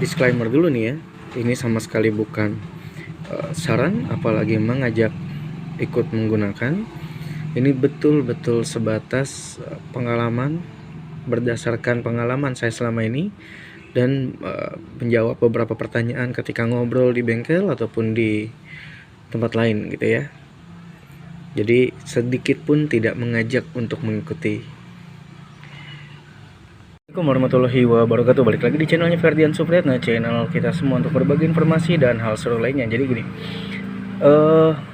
Disclaimer dulu nih ya, ini sama sekali bukan saran apalagi mengajak ikut menggunakan. Ini betul-betul sebatas pengalaman, berdasarkan pengalaman saya selama ini dan menjawab beberapa pertanyaan ketika ngobrol di bengkel ataupun di tempat lain gitu ya. Jadi sedikit pun tidak mengajak untuk mengikuti. Assalamualaikum warahmatullahi wabarakatuh. Balik lagi di channelnya Ferdian Supriyatna, channel kita semua untuk berbagi informasi dan hal seru lainnya. Jadi gini,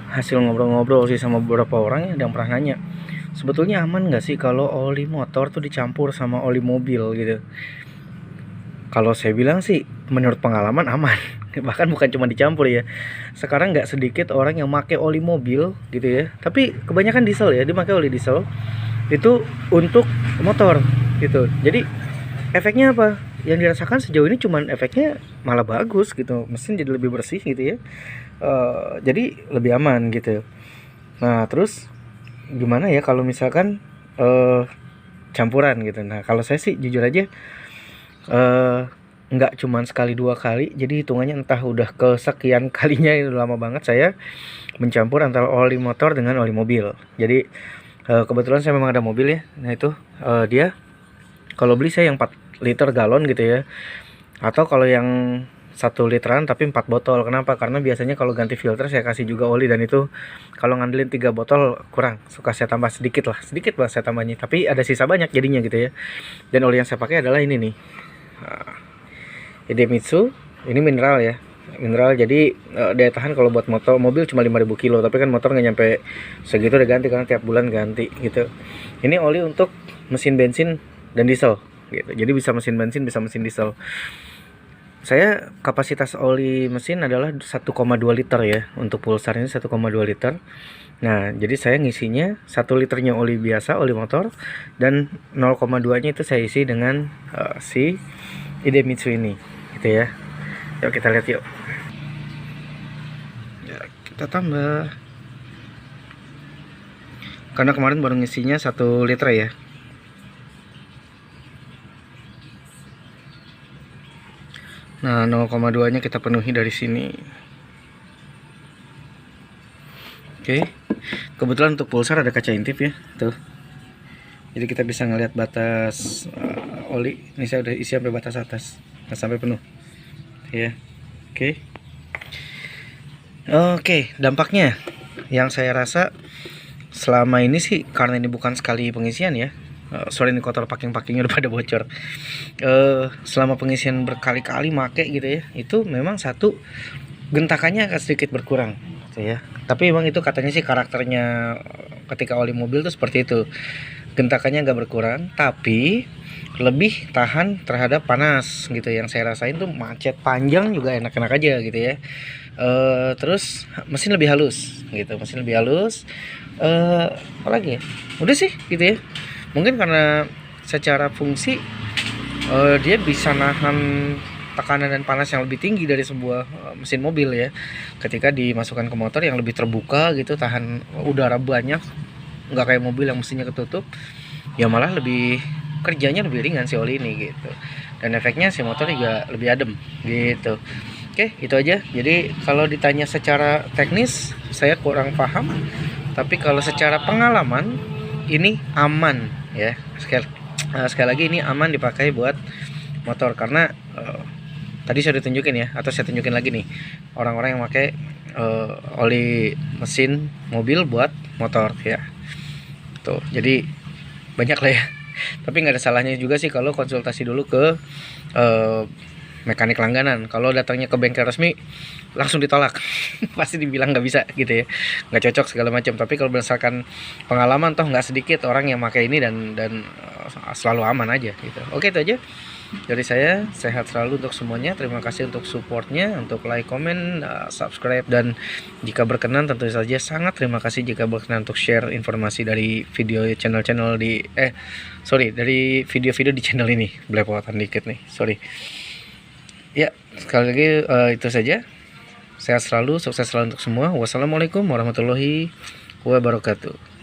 hasil ngobrol-ngobrol sih sama beberapa orang ya, ada yang pernah nanya, sebetulnya aman nggak sih kalau oli motor tuh dicampur sama oli mobil gitu? Kalau saya bilang sih, menurut pengalaman aman. Bahkan bukan cuma dicampur ya. Sekarang nggak sedikit orang yang pakai oli mobil gitu ya. Tapi kebanyakan diesel ya, dia pakai oli diesel itu untuk motor gitu. Jadi efeknya apa? Yang dirasakan sejauh ini cuman efeknya malah bagus gitu. Mesin jadi lebih bersih gitu ya. Jadi lebih aman gitu. Nah, terus gimana ya kalau misalkan campuran gitu. Nah, kalau saya sih jujur aja nggak cuman sekali dua kali, jadi hitungannya entah udah kesekian kalinya, itu lama banget saya mencampur antara oli motor dengan oli mobil. Jadi kebetulan saya memang ada mobil ya. Nah itu dia kalau beli saya yang 4 liter galon gitu ya, atau kalau yang 1 literan tapi 4 botol. Kenapa? Karena biasanya kalau ganti filter saya kasih juga oli, dan itu kalau ngandelin 3 botol kurang, suka saya tambah sedikit lah saya tambahnya, tapi ada sisa banyak jadinya gitu ya. Dan oli yang saya pakai adalah ini nih, Idemitsu. Ini mineral ya, mineral, jadi daya tahan kalau buat mobil cuma 5.000 kilo, tapi kan motor nggak nyampe segitu udah ganti karena tiap bulan ganti gitu. Ini oli untuk mesin bensin dan diesel gitu, jadi bisa mesin bensin bisa mesin diesel. Saya kapasitas oli mesin adalah 1,2 liter ya, untuk Pulsar ini 1,2 liter. Nah jadi saya ngisinya 1 liternya oli biasa, oli motor, dan 0,2 nya itu saya isi dengan si Idemitsu ini gitu ya. Yuk kita lihat yuk. Ya, kita tambah. Karena kemarin baru ngisinya 1 liter ya. Nah, 0,2 nya kita penuhi dari sini. Oke. Kebetulan untuk Pulsar ada kaca intip ya, tuh. Jadi kita bisa ngelihat batas oli. Ini saya udah isi sampai batas atas, nggak sampai penuh. Ya. Oke. Oke, dampaknya yang saya rasa selama ini sih, karena ini bukan sekali pengisian ya. Sorry ini kotor, packing-packingnya udah pada bocor. Selama pengisian berkali-kali make gitu ya, itu memang satu, gentakannya akan sedikit berkurang gitu ya. Tapi memang itu katanya sih karakternya ketika oli mobil tuh seperti itu. Gentakannya nggak berkurang, tapi lebih tahan terhadap panas gitu. Yang saya rasain tuh macet panjang juga enak-enak aja gitu ya. Terus mesin lebih halus gitu, mesin lebih halus. Apa lagi ya? Udah sih gitu ya. Mungkin karena secara fungsi dia bisa nahan tekanan dan panas yang lebih tinggi dari sebuah mesin mobil ya. Ketika dimasukkan ke motor yang lebih terbuka gitu, tahan udara banyak, nggak kayak mobil yang mesinnya ketutup, ya malah lebih kerjanya lebih ringan si oli ini gitu. Dan efeknya si motor juga lebih adem gitu. Oke, itu aja. Jadi kalau ditanya secara teknis saya kurang paham, tapi kalau secara pengalaman ini aman ya. Sekali lagi ini aman dipakai buat motor, karena tadi saya udah tunjukin ya, atau saya tunjukin lagi nih, orang-orang yang pakai oli mesin mobil buat motor ya. Tuh, jadi banyak lah ya. Tapi nggak ada salahnya juga sih kalau konsultasi dulu ke mekanik langganan. Kalau datangnya ke bengkel resmi langsung ditolak. Pasti dibilang nggak bisa gitu ya, nggak cocok segala macam. Tapi kalau berdasarkan pengalaman, toh nggak sedikit orang yang pakai ini dan selalu aman aja gitu. Oke, itu aja dari saya. Sehat selalu untuk semuanya. Terima kasih untuk supportnya, untuk like, comment, subscribe, dan jika berkenan tentu saja sangat terima kasih jika berkenan untuk share informasi dari video channel-channel dari video-video di channel ini. Belepotan dikit nih, sorry ya. Sekali lagi itu saja. Sehat selalu, sukses selalu untuk semua. Wassalamualaikum warahmatullahi wabarakatuh.